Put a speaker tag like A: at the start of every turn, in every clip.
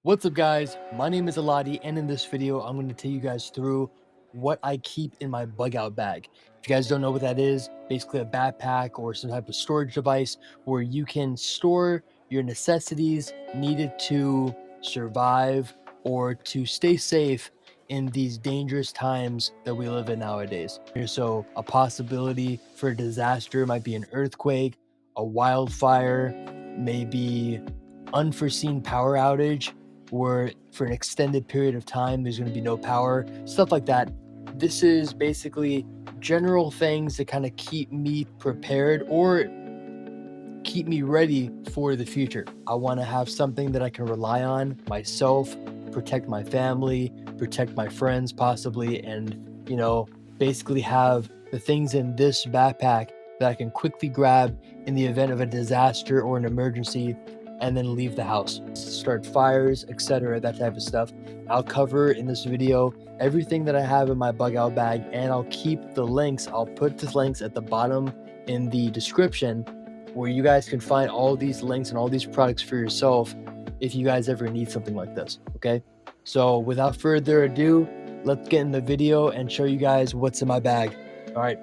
A: What's up guys, my name is Eladi and in this video I'm going to take you guys through what I keep in my bug out bag. If you guys don't know what that is, basically a backpack or some type of storage device where you can store your necessities needed to survive or to stay safe in these dangerous times that we live in nowadays. So a possibility for a disaster might be an earthquake, a wildfire, maybe unforeseen power outage where for an extended period of time there's going to be no power, stuff like that. This is basically general things that kind of keep me prepared or keep me ready for the future. I want to have something that I can rely on myself, protect my family, protect my friends possibly, and basically have the things in this backpack that I can quickly grab in the event of a disaster or an emergency and then leave the house, start fires, etc., that type of stuff. I'll cover in this video everything that I have in my bug out bag, and I'll keep the links. I'll put the links at the bottom in the description where you guys can find all these links and all these products for yourself if you guys ever need something like this. Okay, so without further ado, let's get in the video and show you guys what's in my bag. All right,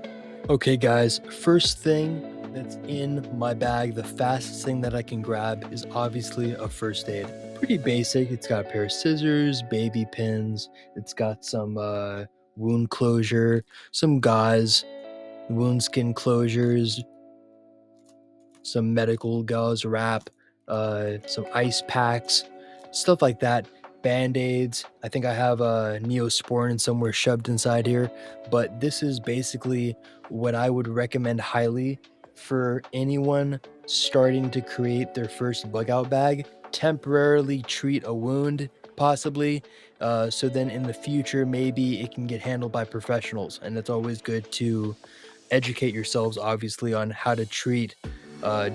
A: okay guys, first thing that's in my bag, the fastest thing that I can grab is obviously a first aid. Pretty basic. It's got a pair of scissors, baby pins, it's got some wound closure, some gauze, wound skin closures, some medical gauze wrap, some ice packs, stuff like that. Band-aids. I think I have a Neosporin somewhere shoved inside here, but this is basically what I would recommend highly for anyone starting to create their first bug out bag. Temporarily treat a wound, possibly, so then in the future maybe it can get handled by professionals, and it's always good to educate yourselves obviously on how to treat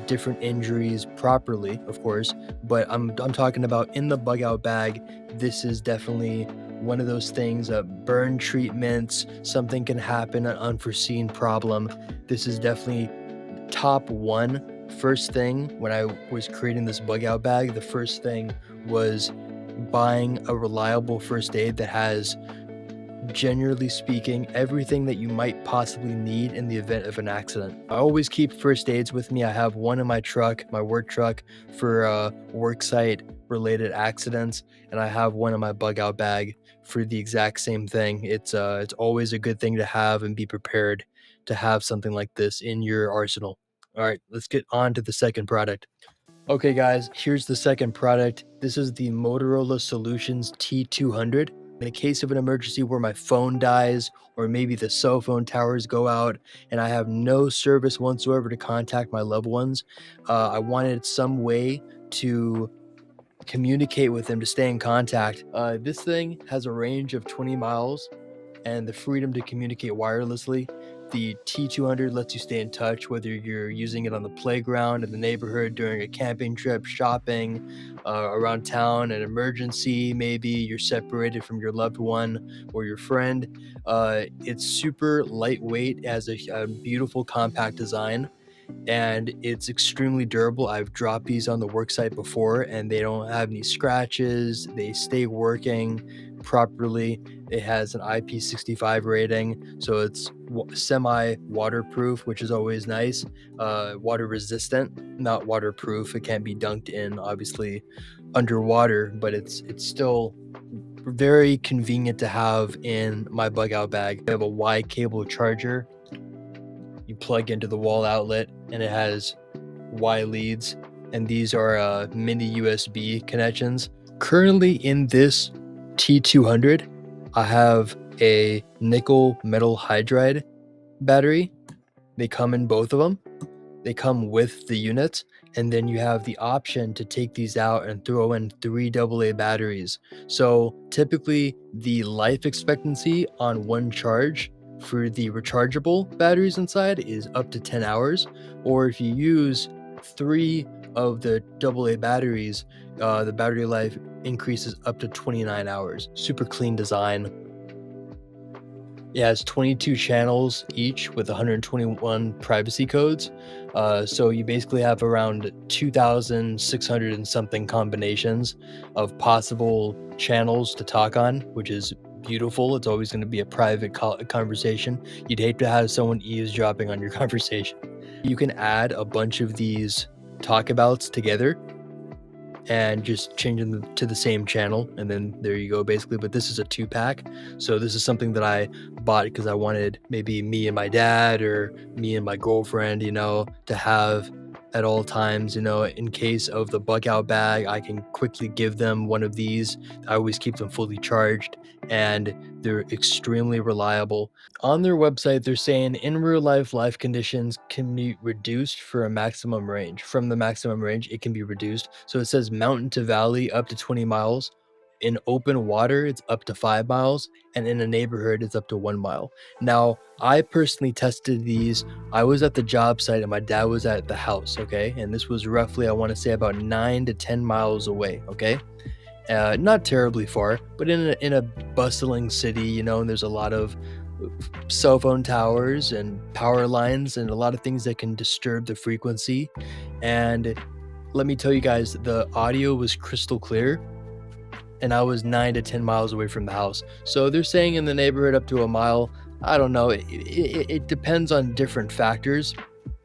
A: different injuries properly, of course. But I'm talking about in the bug out bag. This is definitely one of those things. Burn treatments, something can happen, an unforeseen problem. This is definitely top one. First thing when I was creating this bug out bag, the first thing was buying a reliable first aid that has, generally speaking, everything that you might possibly need in the event of an accident. I always keep first aids with me. I have one in my truck, my work truck, for work site related accidents, and I have one in my bug out bag for the exact same thing. It's always a good thing to have and be prepared to have something like this in your arsenal. All right, let's get on to the second product. Okay guys, here's the second product. This is the Motorola Solutions T200. In a case of an emergency where my phone dies or maybe the cell phone towers go out and I have no service whatsoever to contact my loved ones, I wanted some way to communicate with them, to stay in contact. This thing has a range of 20 miles and the freedom to communicate wirelessly. The T200 lets you stay in touch whether you're using it on the playground, in the neighborhood, during a camping trip, shopping, around town, an emergency, maybe you're separated from your loved one or your friend. It's super lightweight, it has a beautiful compact design, and it's extremely durable. I've dropped these on the work site before and they don't have any scratches. They stay working properly. It has an IP65 rating, so it's semi waterproof, which is always nice. Water resistant, not waterproof. It can't be dunked in, obviously, underwater, but it's still very convenient to have in my bug out bag. I have a Y cable charger you plug into the wall outlet, and it has Y leads, and these are mini USB connections. Currently in this T200, I have a nickel metal hydride battery. They come in both of them. They come with the units, and then you have the option to take these out and throw in 3 AA batteries. So typically the life expectancy on one charge for the rechargeable batteries inside is up to 10 hours, or if you use 3 of the AA batteries, the battery life increases up to 29 hours. Super clean design. It has 22 channels each with 121 privacy codes. So you basically have around 2,600 and something combinations of possible channels to talk on, which is beautiful. It's always going to be a private conversation. You'd hate to have someone eavesdropping on your conversation. You can add a bunch of these talkabouts together and just changing them to the same channel, and then there you go basically. But this is a 2-pack, so this is something that I bought because I wanted maybe me and my dad or me and my girlfriend, to have at all times, in case of the bug out bag. I can quickly give them one of these. I always keep them fully charged, and they're extremely reliable. On their website, they're saying in real life conditions can be reduced for a maximum range. From the maximum range, it can be reduced. So it says mountain to valley up to 20 miles. In open water, it's up to 5 miles. And in a neighborhood, it's up to 1 mile. Now, I personally tested these. I was at the job site and my dad was at the house, okay? And this was roughly, I want to say, about 9 to 10 miles away, okay? Not terribly far, but in a bustling city, and there's a lot of cell phone towers and power lines and a lot of things that can disturb the frequency. And let me tell you guys, the audio was crystal clear, and I was 9 to 10 miles away from the house. So they're saying in the neighborhood up to a mile. I don't know. It depends on different factors,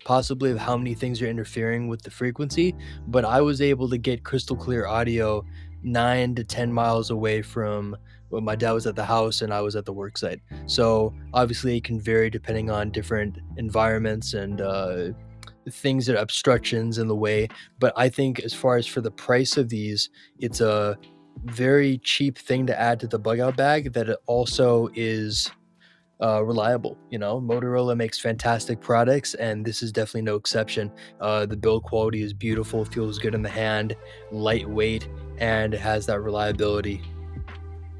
A: possibly of how many things are interfering with the frequency, but I was able to get crystal clear audio 9 to 10 miles away from when my dad was at the house and I was at the work site. So obviously it can vary depending on different environments and things that are obstructions in the way. But I think as far as for the price of these, it's a very cheap thing to add to the bug out bag that it also is reliable. Motorola makes fantastic products, and this is definitely no exception. The build quality is beautiful, feels good in the hand, lightweight, and it has that reliability.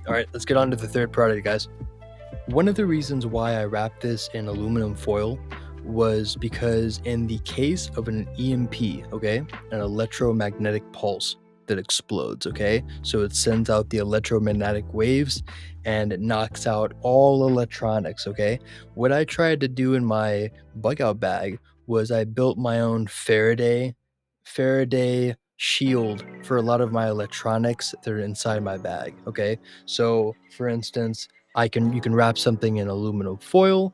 A: All right, let's get on to the third product, guys. One of the reasons why I wrapped this in aluminum foil was because in the case of an EMP, okay, an electromagnetic pulse that explodes, okay? So it sends out the electromagnetic waves and it knocks out all electronics, okay? What I tried to do in my bug out bag was I built my own Faraday shield for a lot of my electronics that are inside my bag, okay? So for instance, you can wrap something in aluminum foil.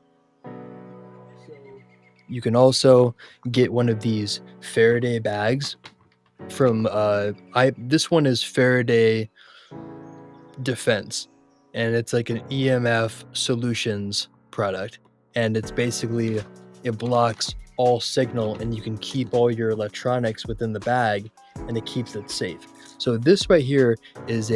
A: You can also get one of these Faraday bags from this one is Faraday Defense, and it's like an EMF solutions product, and it's basically, it blocks all signal and you can keep all your electronics within the bag and it keeps it safe. So this right here is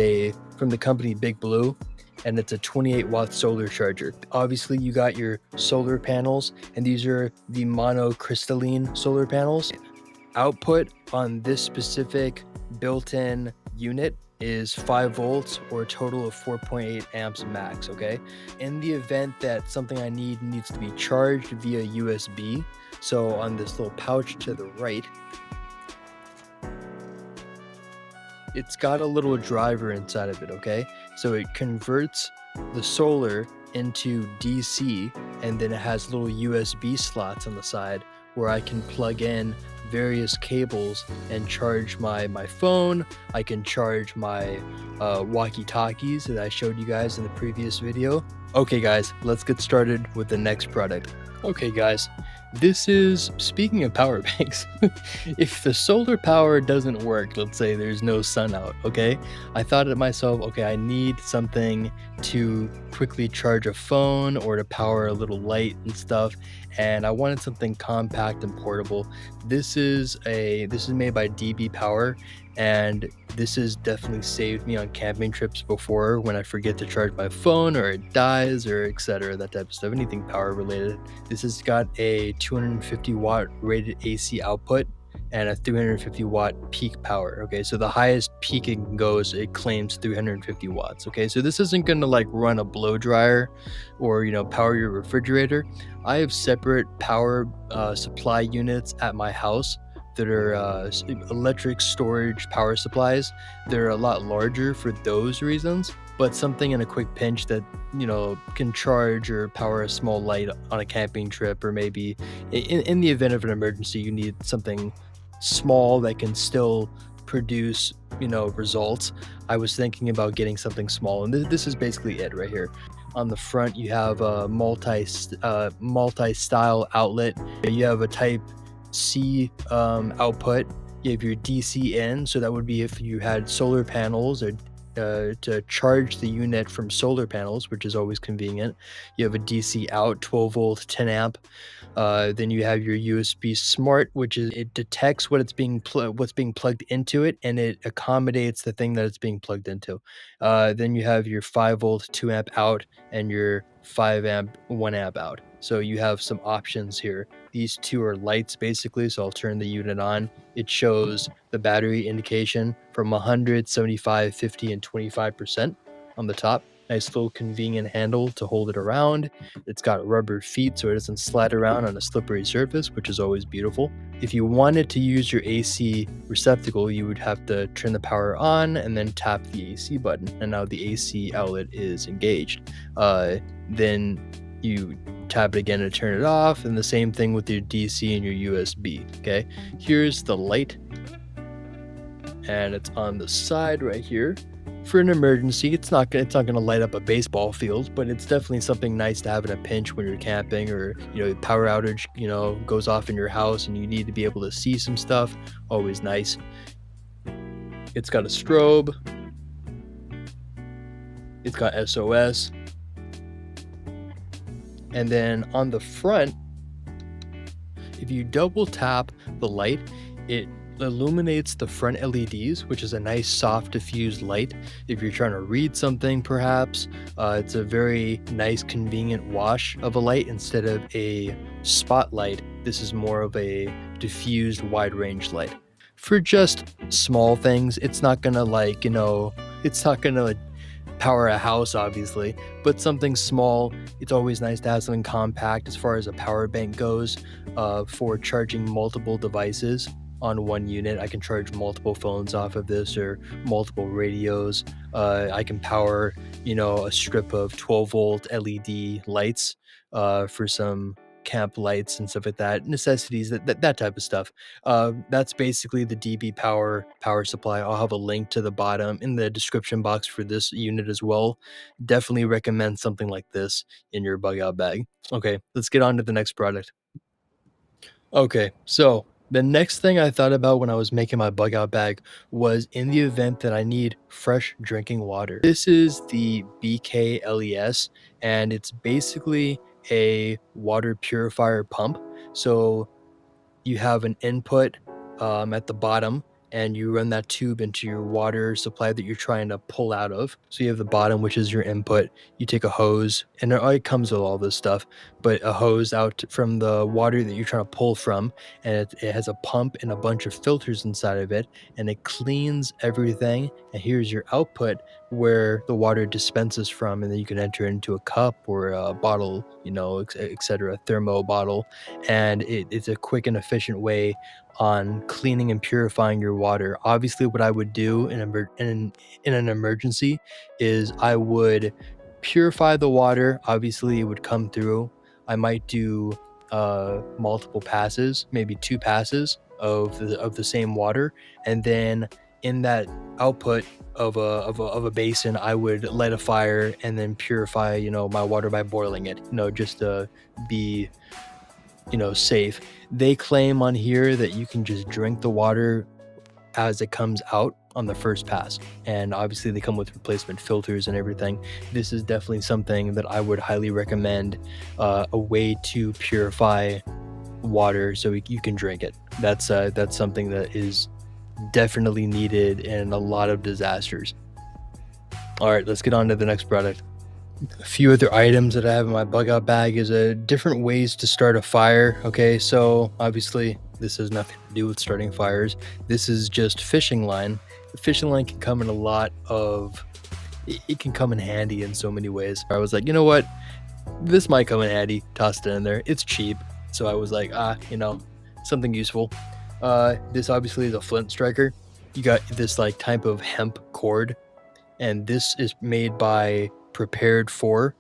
A: from the company Big Blue, and it's a 28-watt solar charger. Obviously you got your solar panels, and these are the monocrystalline solar panels. Output on this specific built-in unit is 5 volts or a total of 4.8 amps max, okay? In the event that something I need needs to be charged via USB, so on this little pouch to the right, it's got a little driver inside of it, okay? So it converts the solar into DC, and then it has little USB slots on the side where I can plug in various cables and charge my phone. I can charge my walkie-talkies that I showed you guys in the previous video. Okay guys, let's get started with the next product. Okay guys, this is, speaking of power banks, if the solar power doesn't work, let's say there's no sun out, okay, I thought to myself, okay, I need something to quickly charge a phone or to power a little light and stuff, and I wanted something compact and portable. This is made by DB Power, and this has definitely saved me on camping trips before when I forget to charge my phone or it dies or etc., that type of stuff, anything power related. This has got a 250 watt rated AC output and a 350 watt peak power. Okay, so the highest peak it can go is, it claims 350 watts. Okay, so this isn't going to like run a blow dryer or power your refrigerator. I have separate power supply units at my house that are electric storage power supplies. They're a lot larger for those reasons, but something in a quick pinch that can charge or power a small light on a camping trip, or maybe in the event of an emergency, you need something small that can still produce, results. I was thinking about getting something small, and this is basically it right here. On the front, you have a multi-style outlet. You have a Type C output. You have your DC in, so that would be if you had solar panels or to charge the unit from solar panels, which is always convenient. You have a DC out, 12 volt, 10 amp. Then you have your USB Smart, which is it detects what's being plugged into it, and it accommodates the thing that it's being plugged into. Then you have your 5 volt, 2 amp out, and your 5 amp, 1 amp out. So you have some options here. These two are lights basically. So I'll turn the unit on. It shows the battery indication from 100, 75, 50, and 25% on the top. Nice little convenient handle to hold it around. It's got rubber feet so it doesn't slide around on a slippery surface, which is always beautiful. If you wanted to use your AC receptacle, you would have to turn the power on and then tap the AC button, and now the AC outlet is engaged. Then you tap it again to turn it off, and the same thing with your DC and your USB. Okay, here's the light, and it's on the side right here. For an emergency, it's not gonna light up a baseball field, but it's definitely something nice to have in a pinch when you're camping, or power outage goes off in your house and you need to be able to see some stuff. Always nice. It's got a strobe. It's got SOS. And then on the front, if you double tap the light, it illuminates the front LEDs, which is a nice soft diffused light. If you're trying to read something, perhaps, it's a very nice convenient wash of a light instead of a spotlight. This is more of a diffused wide range light. For just small things, it's not gonna power a house, obviously, but something small. It's always nice to have something compact as far as a power bank goes, for charging multiple devices on one unit. I can charge multiple phones off of this, or multiple radios. I can power, a strip of 12 volt LED lights, for some camp lights and stuff like that, necessities, that type of stuff. That's basically the DB power supply. I'll have a link to the bottom in the description box for this unit as well. Definitely recommend something like this in your bug out bag. Okay, let's get on to the next product. Okay, so the next thing I thought about when I was making my bug out bag was in the event that I need fresh drinking water. This is the BKLES, and it's basically a water purifier pump. So you have an input at the bottom, and you run that tube into your water supply that you're trying to pull out of. So you have the bottom, which is your input. You take a hose, and it comes with all this stuff, but a hose out from the water that you're trying to pull from, and it has a pump and a bunch of filters inside of it, and it cleans everything. And here's your output where the water dispenses from, and then you can enter it into a cup or a bottle, etc., thermo bottle. And it's a quick and efficient way on cleaning and purifying your water. Obviously, what I would do in an emergency is I would purify the water. Obviously, it would come through. I might do multiple passes, maybe 2 passes of the same water, and then in that output of a basin, I would light a fire and then purify my water by boiling it, just to be safe. They claim on here that you can just drink the water as it comes out on the first pass, and obviously they come with replacement filters and everything. This is definitely something that I would highly recommend, a way to purify water so you can drink it. That's something that is definitely needed in a lot of disasters. All right, let's get on to the next product. A few other items that I have in my bug out bag is different ways to start a fire. Okay, so obviously this has nothing to do with starting fires. This is just fishing line. The fishing line can come in it can come in handy in so many ways. I was like, you know what? This might come in handy. Tossed it in there. It's cheap. So I was like, something useful. This obviously is a flint striker. You got this type of hemp cord, and this is made by prepared for.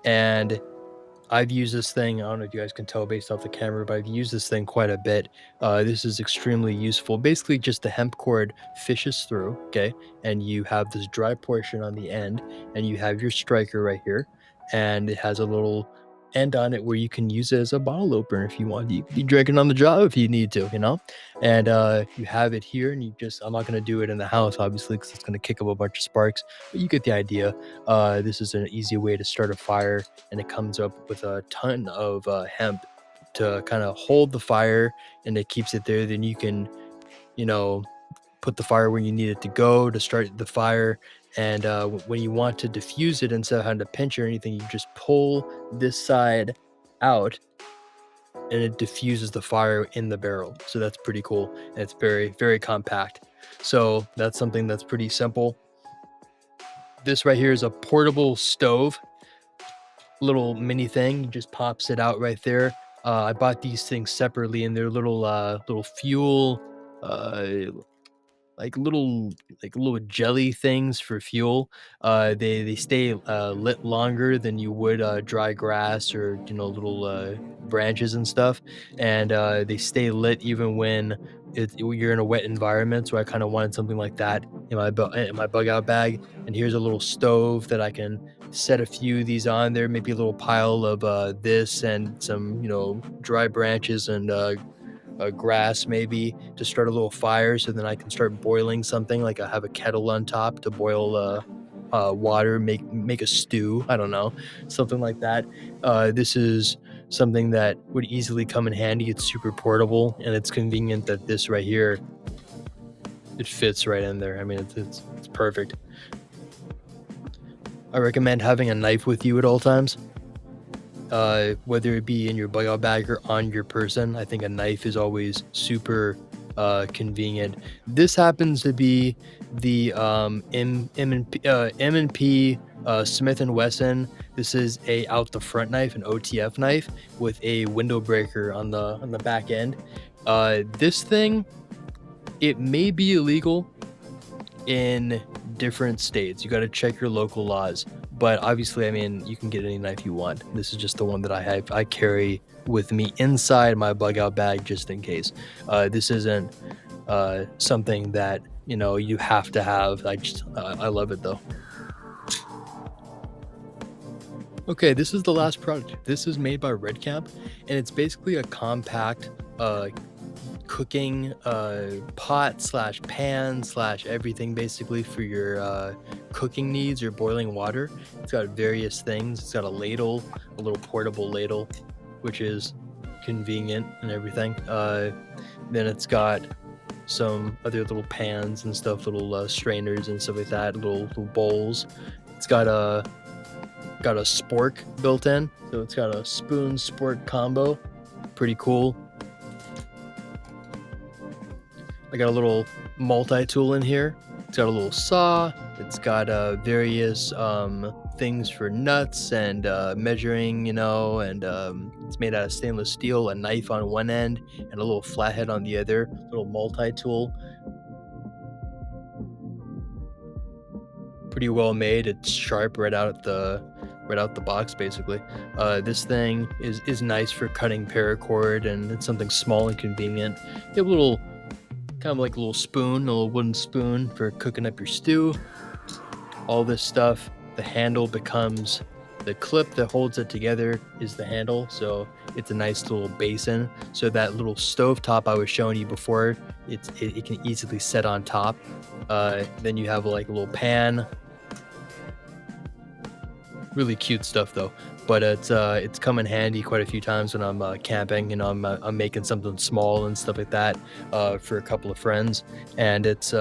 A: And I've used this thing, I don't know if you guys can tell based off the camera, but I've used this thing quite a bit. This is extremely useful. Basically, just the hemp cord fishes through, okay? And you have this dry portion on the end, and you have your striker right here, and it has a little end on it where you can use it as a bottle opener if you want. You can be drinking on the job if you need to, you know? And you have it here, and you just, I'm not going to do it in the house, obviously, because it's going to kick up a bunch of sparks, but you get the idea. This is an easy way to start a fire, and it comes up with a ton of hemp to kind of hold the fire, and it keeps it there. Then you can, you know, put the fire where you need it to go to start the fire. And when you want to diffuse it, instead of having to pinch or anything, you just pull this side out, and it diffuses the fire in the barrel. So that's pretty cool, and it's very, very compact. So that's something that's pretty simple. This right here is a portable stove, little mini thing, just pops it out right there. I bought these things separately, and they're little fuel, uh, like little jelly things for fuel. They stay lit longer than you would dry grass or little branches and stuff, and they stay lit even when you're in a wet environment. So I kind of wanted something like that in my bug out bag. And here's a little stove that I can set a few of these on there, maybe a little pile of this and some dry branches and grass maybe to start a little fire, so then I can start boiling something. Like I have a kettle on top to boil water, make a stew. I don't know, something like that. This is something that would easily come in handy. It's super portable, and it's convenient that this right here, it fits right in there. I mean, it's perfect. I recommend having a knife with you at all times. Whether it be in your bug out bag or on your person, I think a knife is always super convenient. This happens to be the M&P Smith and Wesson. This is a out the front knife, an OTF knife with a window breaker on the back end. This thing, it may be illegal in different states. You got to check your local laws. But obviously, I mean, you can get any knife you want. This is just the one that I carry with me inside my bug out bag just in case. This isn't something that you have to have. I love it though. Okay, this is the last product. This is made by Red Camp, and it's basically a compact cooking pot slash pan slash everything, basically for your cooking needs or boiling water. It's got various things. It's got a ladle, a little portable ladle, which is convenient and everything. Then it's got some other little pans and stuff, little strainers and stuff like that, little bowls. It's got a spork built in, so it's got a spoon spork combo. Pretty cool. I got a little multi-tool in here. It's got a little saw. It's got various things for nuts and measuring, and it's made out of stainless steel, a knife on one end and a little flathead on the other, little multi-tool. Pretty well made. It's sharp right out the box, basically. This thing is nice for cutting paracord, and it's something small and convenient. You have a little kind of like a little spoon, a little wooden spoon for cooking up your stew. All this stuff, the handle becomes the clip that holds it together is the handle, so it's a nice little basin. So that little stove top I was showing you before, it can easily set on top. Then you have like a little pan. Really cute stuff though, but it's come in handy quite a few times when I'm camping. I'm making something small and stuff like that for a couple of friends, and it's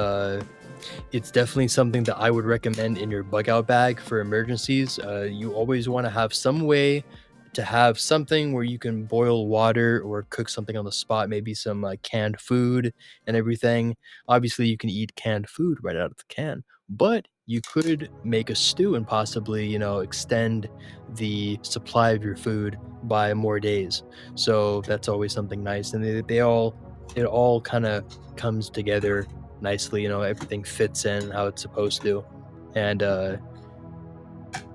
A: definitely something that I would recommend in your bug out bag for emergencies. You always want to have some way to have something where you can boil water or cook something on the spot, maybe some canned food and everything. Obviously, you can eat canned food right out of the can, but you could make a stew and possibly, extend the supply of your food by more days. So that's always something nice. And it all kind of comes together nicely. Everything fits in how it's supposed to. And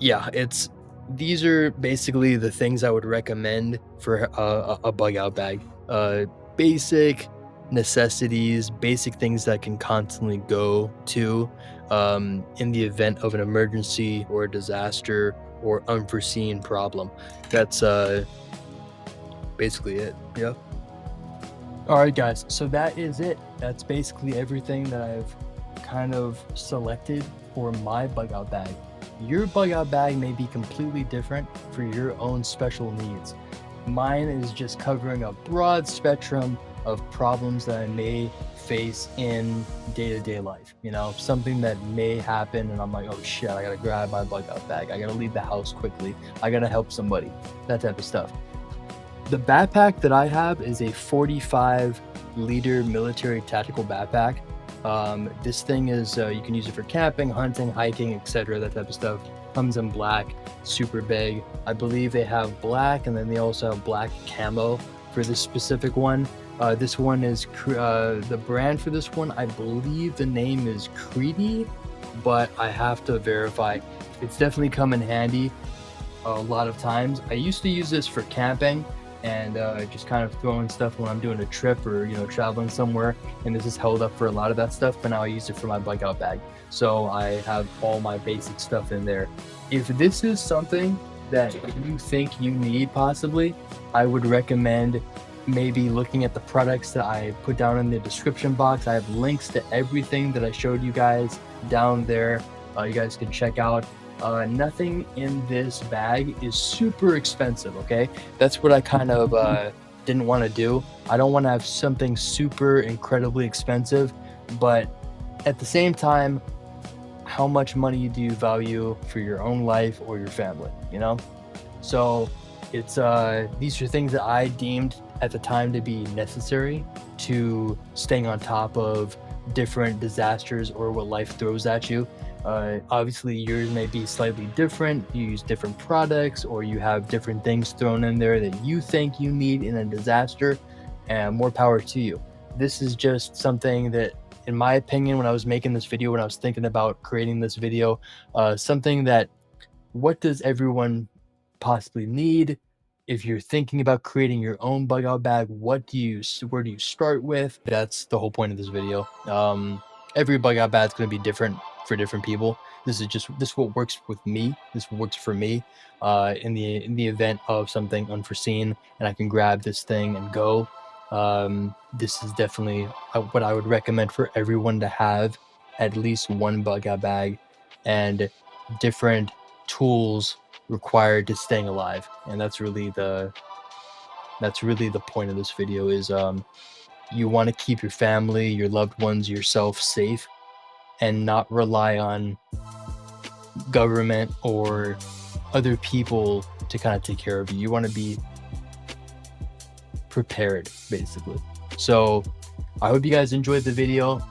A: Yeah, these are basically the things I would recommend for a bug out bag. Basic necessities, basic things that can constantly go to in the event of an emergency or a disaster or unforeseen problem. That's basically it. Yeah. All right, guys. So that is it. That's basically everything that I've kind of selected for my bug out bag. Your bug out bag may be completely different for your own special needs. Mine is just covering a broad spectrum of problems that I may face in day-to-day life. You know, something that may happen and I'm like, oh shit, I gotta grab my bug out bag. I gotta leave the house quickly. I gotta help somebody. That type of stuff. The backpack that I have is a 45-liter military tactical backpack. This thing is, you can use it for camping, hunting, hiking, etc. That type of stuff. Comes in black, super big. I believe they have black, and then they also have black camo for this specific one. This one is the brand for this one. I believe the name is Creedy, but I have to verify. It's definitely come in handy a lot of times. I used to use this for camping and just kind of throwing stuff when I'm doing a trip or traveling somewhere, and this is held up for a lot of that stuff. But now I use it for my bug out bag, so I have all my basic stuff in there. If this is something that you think you need, possibly, I would recommend maybe looking at the products that I put down in the description box. I have links to everything that I showed you guys down there. You guys can check out. Nothing in this bag is super expensive, okay? That's what I kind of didn't want to do. I don't want to have something super incredibly expensive, but at the same time, how much money do you value for your own life or your family, you know? So it's these are things that I deemed at the time to be necessary to staying on top of different disasters or what life throws at you. Obviously yours may be slightly different. You use different products or you have different things thrown in there that you think you need in a disaster, and more power to you. This is just something that, in my opinion, when I was making this video, when I was thinking about creating this video, something that, what does everyone possibly need? If you're thinking about creating your own bug out bag, where do you start with? That's the whole point of this video. Every bug out bag is going to be different for different people. This is what works with me. This works for me. In the event of something unforeseen, and I can grab this thing and go. This is definitely what I would recommend for everyone to have: at least one bug out bag, and different tools required to staying alive. And that's really the point of this video is you want to keep your family, your loved ones, yourself safe, and not rely on government or other people to kind of take care of you. You want to be prepared, basically. So I hope you guys enjoyed the video.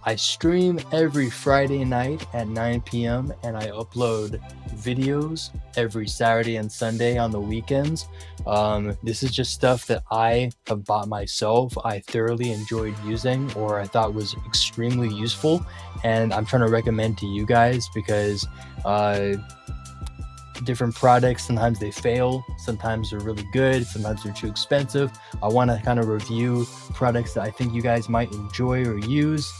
A: I stream every Friday night at 9 p.m. and I upload videos every Saturday and Sunday on the weekends. This is just stuff that I have bought myself. I thoroughly enjoyed using, or I thought was extremely useful, and I'm trying to recommend to you guys because different products, sometimes they fail, sometimes they're really good, sometimes they're too expensive. I want to kind of review products that I think you guys might enjoy or use,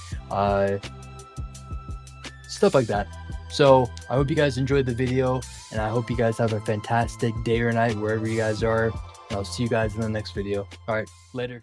A: stuff like that. So I hope you guys enjoyed the video, and I hope you guys have a fantastic day or night wherever you guys are, and I'll see you guys in the next video. All right, later.